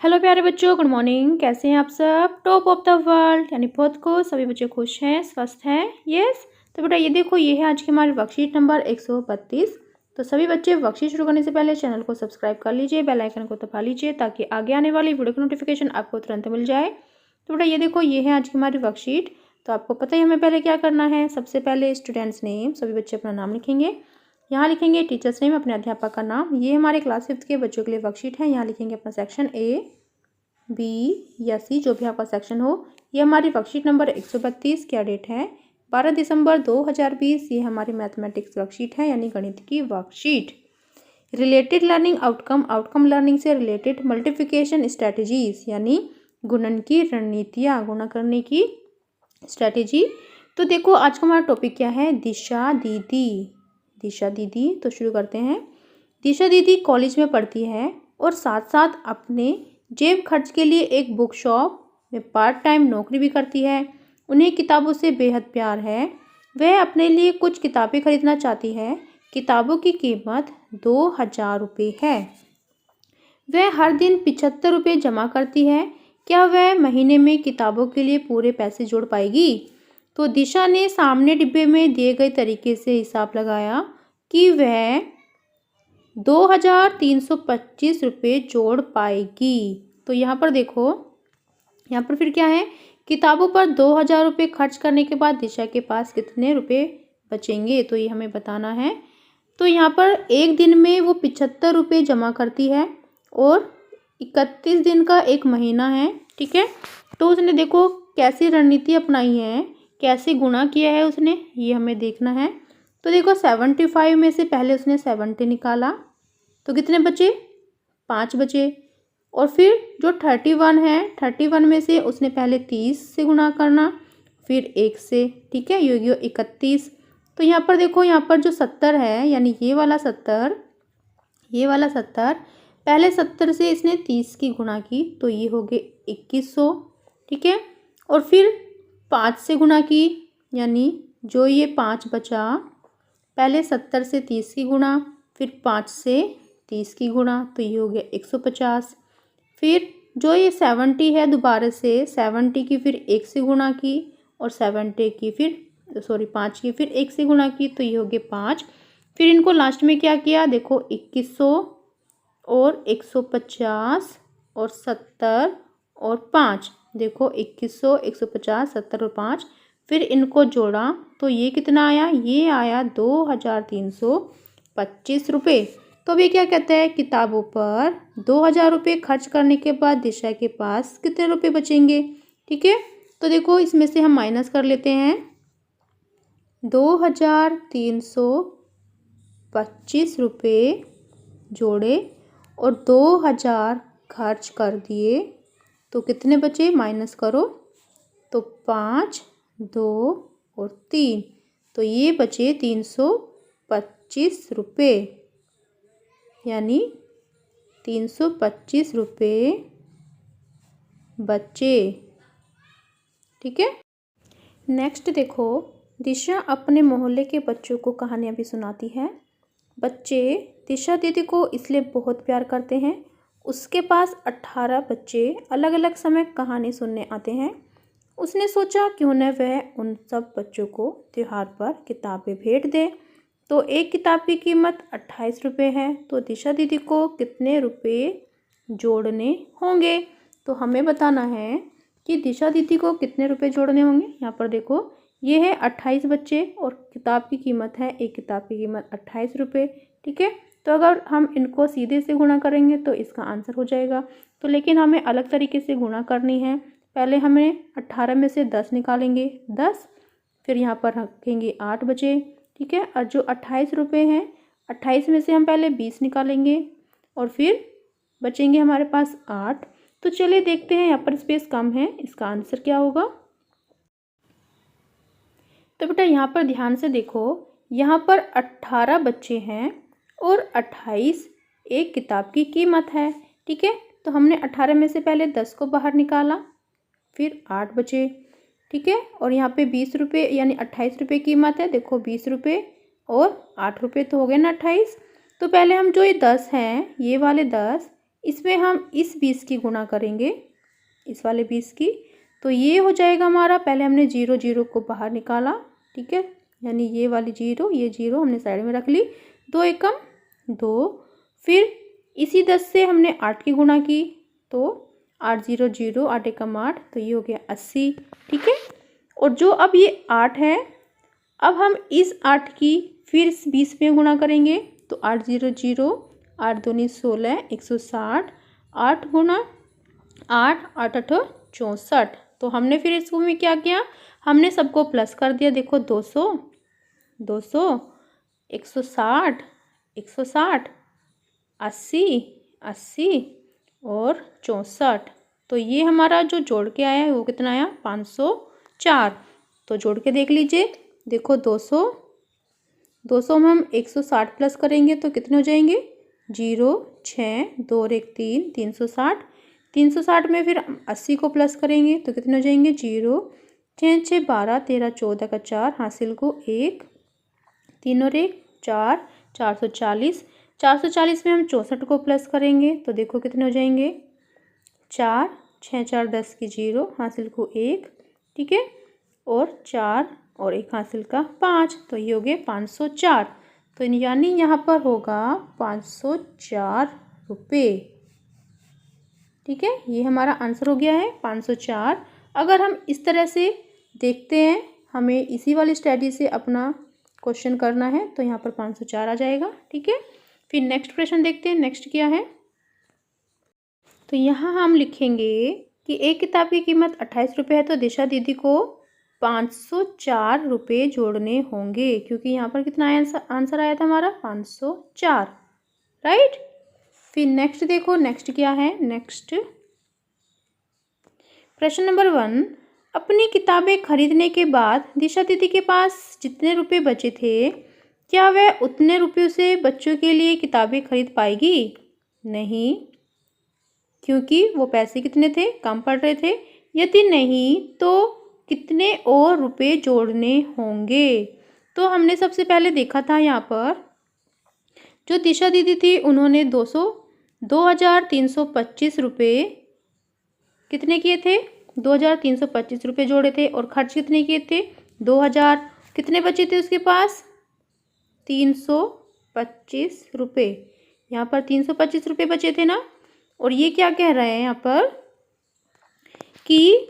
Hello प्यारे बच्चों, good morning. कैसे हैं आप सब? टॉप ऑफ द वर्ल्ड यानी बहुत खुश, सभी बच्चे खुश हैं, स्वस्थ हैं। यस। तो बेटा ये देखो, ये है आज की हमारी वर्कशीट नंबर 132। तो सभी बच्चे वर्कशीट शुरू करने से पहले चैनल को सब्सक्राइब कर लीजिए, बेल आइकन को दबा लीजिए ताकि आगे आने वाली वीडियो की नोटिफिकेशन आपको तुरंत मिल जाए। तो बेटा ये देखो, ये है आज की हमारी वर्कशीट। तो आपको पता ही हमें पहले क्या करना है। सबसे पहले स्टूडेंट्स नेम, सभी बच्चे अपना नाम लिखेंगे। यहाँ लिखेंगे टीचर्स नेम, अपने अध्यापक का नाम। ये हमारे क्लास 5 के बच्चों के लिए वर्कशीट है। यहाँ लिखेंगे अपना सेक्शन ए, बी या सी, जो भी आपका सेक्शन हो। ये हमारी वर्कशीट नंबर 132। क्या डेट है? 12 दिसंबर 2020। ये हमारी मैथमेटिक्स वर्कशीट है यानी गणित की worksheet. Related learning outcome, outcome learning से रिलेटेड मल्टीप्लिकेशन स्ट्रैटेजीज यानी गुणन की रणनीतियाँ, गुणा करने की स्ट्रैटेजी। तो देखो आज का हमारा टॉपिक क्या है? दिशा दीदी। दिशा दीदी, तो शुरू करते हैं। दिशा दीदी कॉलेज में पढ़ती है और साथ साथ अपने जेब खर्च के लिए एक बुक शॉप में पार्ट टाइम नौकरी भी करती है। उन्हें किताबों से बेहद प्यार है। वह अपने लिए कुछ किताबें खरीदना चाहती है। किताबों की कीमत 2000 रुपये है। वह हर दिन 75 रुपये जमा करती है। क्या वह महीने में किताबों के लिए पूरे पैसे जोड़ पाएगी? तो दिशा ने सामने डिब्बे में दिए गए तरीके से हिसाब लगाया कि वह 2325 रुपये जोड़ पाएगी। तो यहाँ पर देखो, यहाँ पर फिर क्या है, किताबों पर 2000 रुपये खर्च करने के बाद दिशा के पास कितने रुपये बचेंगे, तो ये हमें बताना है। तो यहाँ पर एक दिन में वो 75 रुपये जमा करती है और 31 दिन का एक महीना है, ठीक है। तो उसने देखो कैसी रणनीति अपनाई है, कैसे गुणा किया है उसने, ये हमें देखना है। तो देखो 75 में से पहले उसने 70 निकाला, तो कितने बचे? 5 बचे। और फिर जो 31 है, 31 में से उसने पहले 30 से गुणा करना, फिर 1 से, ठीक है, यो 31। तो यहाँ पर देखो, यहाँ पर जो 70 है यानी ये वाला 70, ये वाला 70, पहले 70 से इसने 30 की गुणा की तो ये हो गए 2100, ठीक है। और फिर 5 से गुणा की यानी जो ये 5 बचा, पहले 70 से 30 की गुणा, फिर 5 से 30 की गुणा, तो ये हो गया 150। फिर जो ये 70 है, दोबारा से 70 की फिर 1 से गुणा की और 70 की फिर 5 की फिर 1 से गुणा की, तो ये हो गए 5। फिर इनको लास्ट में क्या किया, देखो 2100 और 150 और 70 और 5, देखो 2100, 150, 70 और 5, फिर इनको जोड़ा तो ये कितना आया? ये आया 2325 रुपये। तो अभी क्या कहता है, किताबों पर 2000 रुपये खर्च करने के बाद दिशा के पास कितने रुपए बचेंगे, ठीक है। तो देखो इसमें से हम माइनस कर लेते हैं। 2325 रुपये जोड़े और 2000 खर्च कर दिए, तो कितने बचे? माइनस करो तो 5, 2 और 3, तो ये बचे 325 रुपये, यानी 325 रुपये बचे, ठीक है। नेक्स्ट देखो, दिशा अपने मोहल्ले के बच्चों को कहानियाँ भी सुनाती है। बच्चे दिशा दीदी को इसलिए बहुत प्यार करते हैं। उसके पास 18 बच्चे अलग अलग समय कहानी सुनने आते हैं। उसने सोचा क्यों न वह उन सब बच्चों को त्योहार पर किताबें भेंट दे। तो एक किताब की कीमत 28 रुपये है, तो दिशा दीदी को कितने रुपये जोड़ने होंगे? तो हमें बताना है कि दिशा दीदी को कितने रुपये जोड़ने होंगे। यहाँ पर देखो, ये है 28 बच्चे और किताब की कीमत है, एक किताब की कीमत 28 रुपये, ठीक है। तो अगर हम इनको सीधे से गुणा करेंगे तो इसका आंसर हो जाएगा। तो लेकिन हमें अलग तरीके से गुणा करनी है। पहले हमें 18 में से 10 निकालेंगे, 10, फिर यहाँ पर रखेंगे 8 बचे, ठीक है। और जो 28 रुपये हैं, 28 में से हम पहले 20 निकालेंगे और फिर बचेंगे हमारे पास 8। तो चलिए देखते हैं, यहाँ पर स्पेस कम है, इसका आंसर क्या होगा। तो बेटा यहाँ पर ध्यान से देखो, यहाँ पर 18 बच्चे हैं और 28 एक किताब की कीमत है, ठीक है। तो हमने 18 में से पहले 10 को बाहर निकाला, फिर 8 बचे, ठीक है। और यहाँ पे 20 रुपये यानी 28 रुपये कीमत है, देखो 20 रुपये और 8 रुपये तो हो गए ना 28। तो पहले हम जो ये 10 हैं, ये वाले 10 इसमें हम इस 20 की गुणा करेंगे, इस वाले 20 की, तो ये हो जाएगा हमारा, पहले हमने 0 0 को बाहर निकाला, ठीक है, यानी ये वाली 0, ये 0 हमने साइड में रख ली, 2 एकम 2, फिर इसी 10 से हमने 8 की गुणा की, तो 8 0 0, 8 एकम 8, तो ये हो गया 80, ठीक है। और जो अब ये 8 है, अब हम इस 8 की फिर इस 20 में गुणा करेंगे, तो 8 0 0, 8 दूनी 16, 160, 8 गुणा 8, 8 8 64, तो हमने फिर इसको में क्या किया, हमने सबको प्लस कर दिया, देखो 200 200, 160 160, 80 80 और 64, तो ये हमारा जो जोड़ के आया है वो कितना आया, 504। तो जोड़ के देख लीजिए, देखो 200 में हम 160 प्लस करेंगे तो कितने हो जाएंगे, 0 6 2 और 1 3, 360, 360 में फिर 80 को प्लस करेंगे तो कितने हो जाएंगे, 0 6 6 12 13 14 का 4, हासिल को 1, 3 और 1 4, 440, 440 में हम 64 को प्लस करेंगे तो देखो कितने हो जाएंगे, 4 6 4 10 की 0, हासिल को 1, ठीक है, और 4 और 1 हासिल का 5, तो ये हो गए 504। तो यानी यहाँ पर होगा 504 रुपये, ठीक है, ये हमारा आंसर हो गया है 504। अगर हम इस तरह से देखते हैं, हमें इसी वाली स्ट्रेटजी से अपना क्वेश्चन करना है, तो यहाँ पर 504 आ जाएगा, ठीक है। फिर नेक्स्ट प्रश्न देखते हैं, नेक्स्ट क्या है, तो यहाँ हम लिखेंगे कि एक किताब की कीमत 28 रुपये है, तो दिशा दीदी को 504 रुपये जोड़ने होंगे, क्योंकि यहाँ पर कितना आंसर आया था हमारा, 504, राइट। फिर नेक्स्ट देखो, नेक्स्ट क्या है, नेक्स्ट प्रश्न नंबर 1, अपनी किताबें खरीदने के बाद दिशा दीदी के पास जितने रुपए बचे थे, क्या वह उतने रुपयों से बच्चों के लिए किताबें खरीद पाएगी, नहीं, क्योंकि वो पैसे कितने थे, कम पड़ रहे थे। यदि नहीं तो कितने और रुपए जोड़ने होंगे। तो हमने सबसे पहले देखा था यहाँ पर जो दिशा दीदी थी उन्होंने 2325 रुपये कितने किए थे, 2325 रुपये जोड़े थे, और खर्च कितने किए थे, 2000, कितने बचे थे उसके पास, 325 रुपये, यहाँ पर 325 रुपये बचे थे ना। और ये क्या कह रहे हैं यहाँ पर कि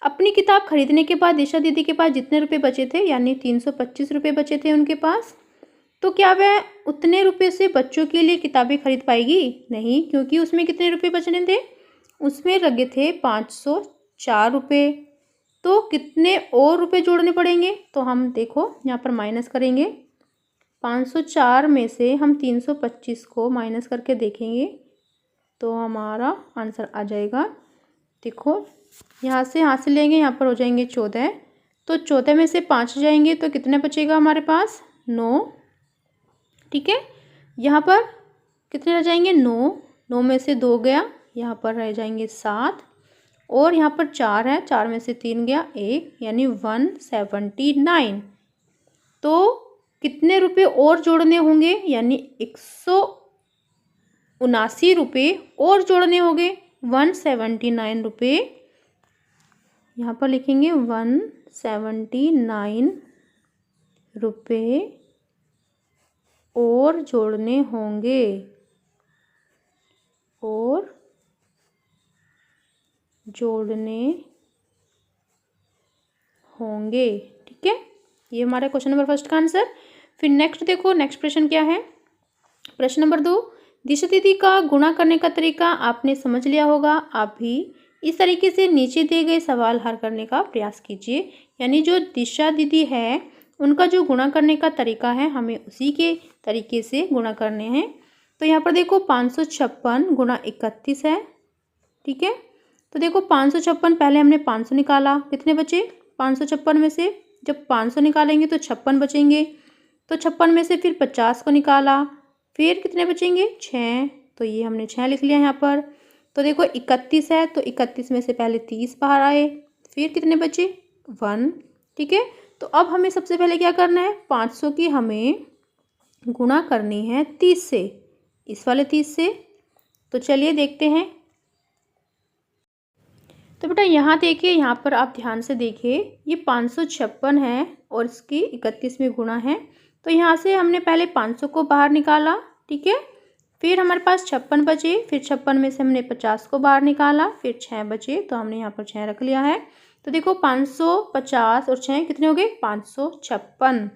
अपनी किताब खरीदने के बाद दिशा दीदी के पास जितने रुपए बचे थे, यानी 325 रुपये बचे थे उनके पास, तो क्या वह उतने रुपए से बच्चों के लिए किताबें खरीद पाएगी, नहीं, क्योंकि उसमें कितने रुपए बचने थे, उसमें लगे थे 504 रुपये। तो कितने और रुपए जोड़ने पड़ेंगे, तो हम देखो यहाँ पर माइनस करेंगे, 504 में से हम 325 को माइनस करके देखेंगे तो हमारा आंसर आ जाएगा, देखो यहाँ से लेंगे, यहाँ पर हो जाएंगे 14, तो 14 में से 5 जाएंगे तो कितने बचेगा हमारे पास, 9, ठीक है। यहाँ पर कितने रह जाएंगे, 9 में से 2 गया, यहाँ पर रह जाएंगे 7, और यहाँ पर 4 है, 4 में से 3 गया 1, यानी 179। तो कितने रुपए और जोड़ने होंगे, यानी 179 रुपये और जोड़ने होंगे, 179 रुपये, यहाँ पर लिखेंगे 179 रुपये और जोड़ने होंगे, और जोड़ने होंगे, ठीक है। ये हमारा क्वेश्चन नंबर फर्स्ट का आंसर। फिर नेक्स्ट देखो, नेक्स्ट प्रश्न क्या है, प्रश्न नंबर 2, दिशा दीदी का गुणा करने का तरीका आपने समझ लिया होगा, आप भी इस तरीके से नीचे दिए गए सवाल हल करने का प्रयास कीजिए। यानी जो दिशा दीदी है उनका जो गुणा करने का तरीका है, हमें उसी के तरीके से गुणा करने हैं। तो यहाँ पर देखो 556 गुणा 31 है, ठीक है। तो देखो 556, पहले हमने 500 निकाला, कितने बचे, 556 में से जब 500 निकालेंगे तो 56 बचेंगे, तो 56 में से फिर 50 को निकाला, फिर कितने बचेंगे, 6, तो ये हमने 6 लिख लिया यहाँ पर। तो देखो 31 है, तो 31 में से पहले 30 बाहर आए, फिर कितने बचे, 1, ठीक है। तो अब हमें सबसे पहले क्या करना है, 500 की हमें गुणा करनी है 30 से, इस वाले 30 से। तो चलिए देखते हैं। तो बेटा यहाँ देखिए, यहाँ पर आप ध्यान से देखिए, ये 556 है और इसकी 31 में गुणा है। तो यहाँ से हमने पहले 500 को बाहर निकाला, ठीक है। फिर हमारे पास 56 बचे, फिर 56 में से हमने 50 को बाहर निकाला, फिर 6 बचे, तो हमने यहाँ पर 6 रख लिया है। तो देखो 550 और 6 कितने हो गए, 556।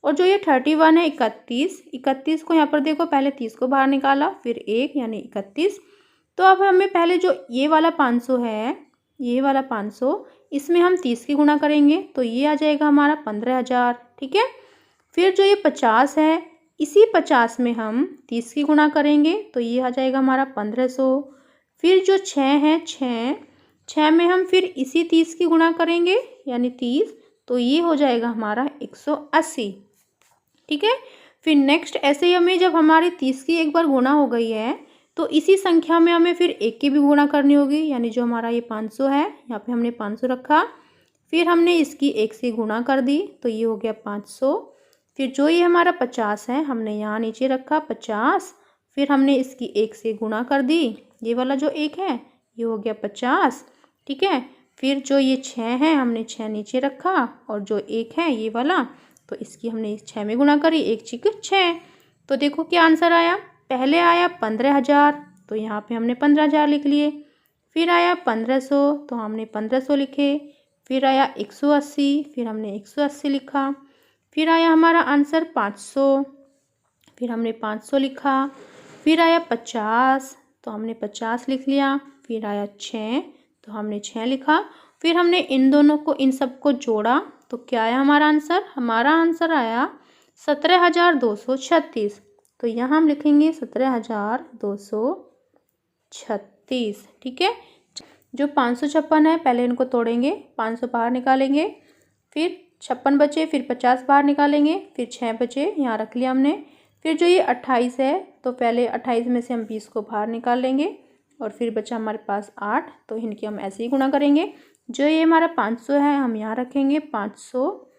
और जो ये 31 है, 31 को यहाँ पर देखो, पहले 30 को बाहर निकाला, फिर 1 यानी 31। तो अब हमें पहले जो ये वाला 500 है, ये वाला 500, इसमें हम 30 की गुणा करेंगे, तो ये आ जाएगा हमारा 15,000, ठीक है। फिर जो ये 50 है, इसी 50 में हम 30 की गुणा करेंगे, तो ये आ जाएगा हमारा 1500। फिर जो 6 है, 6 में हम फिर इसी 30 की गुणा करेंगे, यानी 30, तो ये हो जाएगा हमारा 180, ठीक है। फिर नेक्स्ट ऐसे ही हमें जब हमारी 30 की एक बार गुणा हो गई है, तो इसी संख्या में हमें फिर 1 की भी गुणा करनी होगी, यानी जो हमारा ये 500 है, यहाँ पे हमने 500 रखा, फिर हमने इसकी 1 से गुणा कर दी, तो ये हो गया 500। फिर जो ये हमारा 50 है, हमने यहाँ नीचे रखा 50, फिर हमने इसकी 1 से गुणा कर दी, ये वाला जो 1 है, ये हो गया 50, ठीक है। फिर जो ये 6 है, हमने 6 नीचे रखा, और जो 1 है ये वाला, तो इसकी हमने 6 में गुणा करी, 1 छिक 6। तो देखो क्या आंसर आया। पहले आया 15,000, तो यहाँ पे हमने 15,000 लिख लिए। फिर आया 1500, तो हमने 1500 लिखे। फिर आया 180, फिर हमने 180 लिखा। फिर आया हमारा आंसर 500, फिर हमने 500 लिखा। फिर आया 50, तो हमने 50 लिख लिया। फिर आया 6, तो हमने 6 लिखा। फिर हमने इन दोनों को, इन सबको जोड़ा, तो क्या आया हमारा आंसर। हमारा आंसर आया 17,236। तो यहाँ हम लिखेंगे 17,236, ठीक है। जो 556 है, पहले इनको तोड़ेंगे, 500 बाहर निकालेंगे, फिर 56 बचे, फिर 50 बाहर निकालेंगे, फिर 6 बचे, यहाँ रख लिया हमने। फिर जो ये 28 है, तो पहले 28 में से हम 20 को बाहर निकाल लेंगे, और फिर बचा हमारे पास 8, तो इनकी हम ऐसे ही गुणा करेंगे। जो ये हमारा 500 है, हम यहाँ रखेंगे 500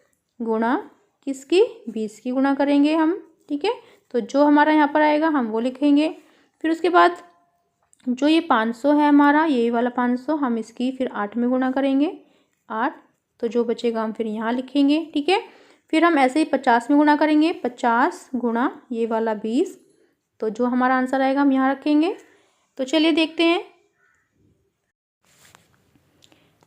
गुणा किसकी, 20 की गुणा करेंगे हम, ठीक है। तो जो हमारा यहाँ पर आएगा हम वो लिखेंगे। फिर उसके बाद जो ये 500 है हमारा, ये वाला 500, हम इसकी फिर 8 में गुणा करेंगे, 8, तो जो बचेगा हम फिर यहाँ लिखेंगे, ठीक है। फिर हम ऐसे ही 50 में गुणा करेंगे, 50 गुणा ये वाला 20, तो जो हमारा आंसर आएगा हम यहाँ रखेंगे। तो चलिए देखते हैं।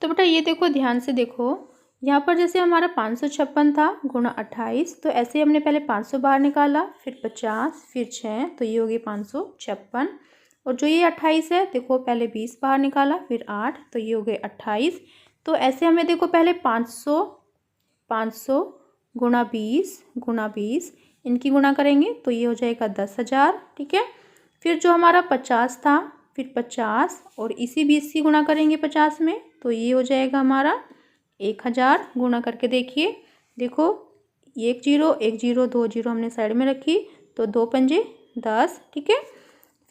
तो बेटा ये देखो, ध्यान से देखो, यहाँ पर जैसे हमारा 556 था गुणा 28, तो ऐसे हमने पहले 500 बाहर निकाला, फिर 50, फिर 6, तो ये हो गई 556। और जो ये 28 है, देखो पहले 20 बाहर निकाला, फिर 8, तो ये हो गए 28। तो ऐसे हमें देखो पहले 500 गुणा 20 इनकी गुणा करेंगे, तो ये हो जाएगा 10,000, ठीक है। फिर जो हमारा 50 था, फिर 50 और इसी 20 की गुणा करेंगे 50 में, तो ये हो जाएगा हमारा 1,000। गुणा करके देखिए, देखो 1 0 1 0 2 0 हमने साइड में रखी, तो 2 पंजे 10, ठीक है।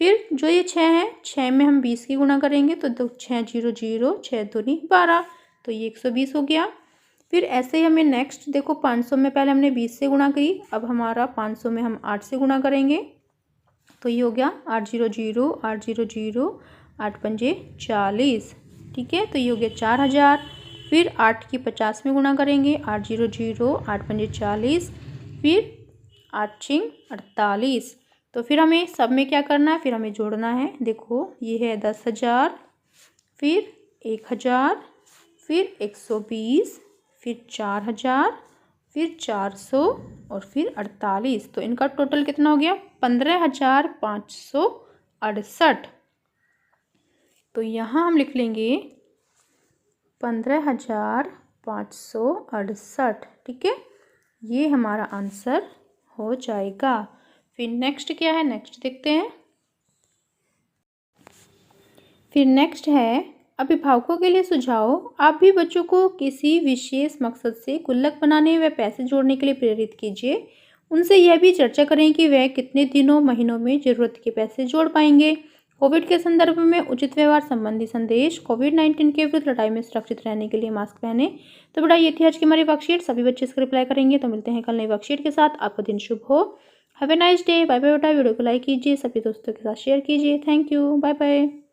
फिर जो ये 6 है, 6 में हम 20 की गुणा करेंगे, तो 6 0 0 6 दूनी 12, तो ये 120 हो गया। फिर ऐसे ही हमें नेक्स्ट देखो 500 में पहले हमने 20 से गुणा की, अब हमारा 500 में हम 8 से गुणा करेंगे, तो ये हो गया 8 0 0 8 0 0 8 पंजे 40, ठीक है। तो ये हो गया 4,000। फिर 8 की 50 में गुणा करेंगे, 8 0 0 8 पंजे 40, फिर 8 छिंग 48। तो फिर हमें सब में क्या करना है, फिर हमें जोड़ना है। देखो ये है 10,000, फिर 1,000, फिर 120, फिर 4,000, फिर 400 और फिर 48। तो इनका टोटल कितना हो गया, 15,568। तो यहाँ हम लिख लेंगे 15,568, ठीक है। ये हमारा आंसर हो जाएगा। फिर नेक्स्ट क्या है, नेक्स्ट देखते हैं। फिर नेक्स्ट है अभिभावकों के लिए सुझाव। आप भी बच्चों को किसी विशेष मकसद से गुल्लक बनाने व पैसे जोड़ने के लिए प्रेरित कीजिए। उनसे यह भी चर्चा करें कि वह कितने दिनों महीनों में ज़रूरत के पैसे जोड़ पाएंगे। कोविड के संदर्भ में उचित व्यवहार संबंधी संदेश। कोविड-19 के विरुद्ध लड़ाई में सुरक्षित रहने के लिए मास्क पहने। तो बेटा ये थी आज की हमारी वर्कशीट। सभी बच्चे इसका रिप्लाई करेंगे। तो मिलते हैं कल नई वर्कशीट के साथ। आपका दिन शुभ हो। Have a nice day. Bye bye बेटा। वीडियो को लाइक कीजिए, सभी दोस्तों के साथ शेयर कीजिए। Thank you. Bye bye.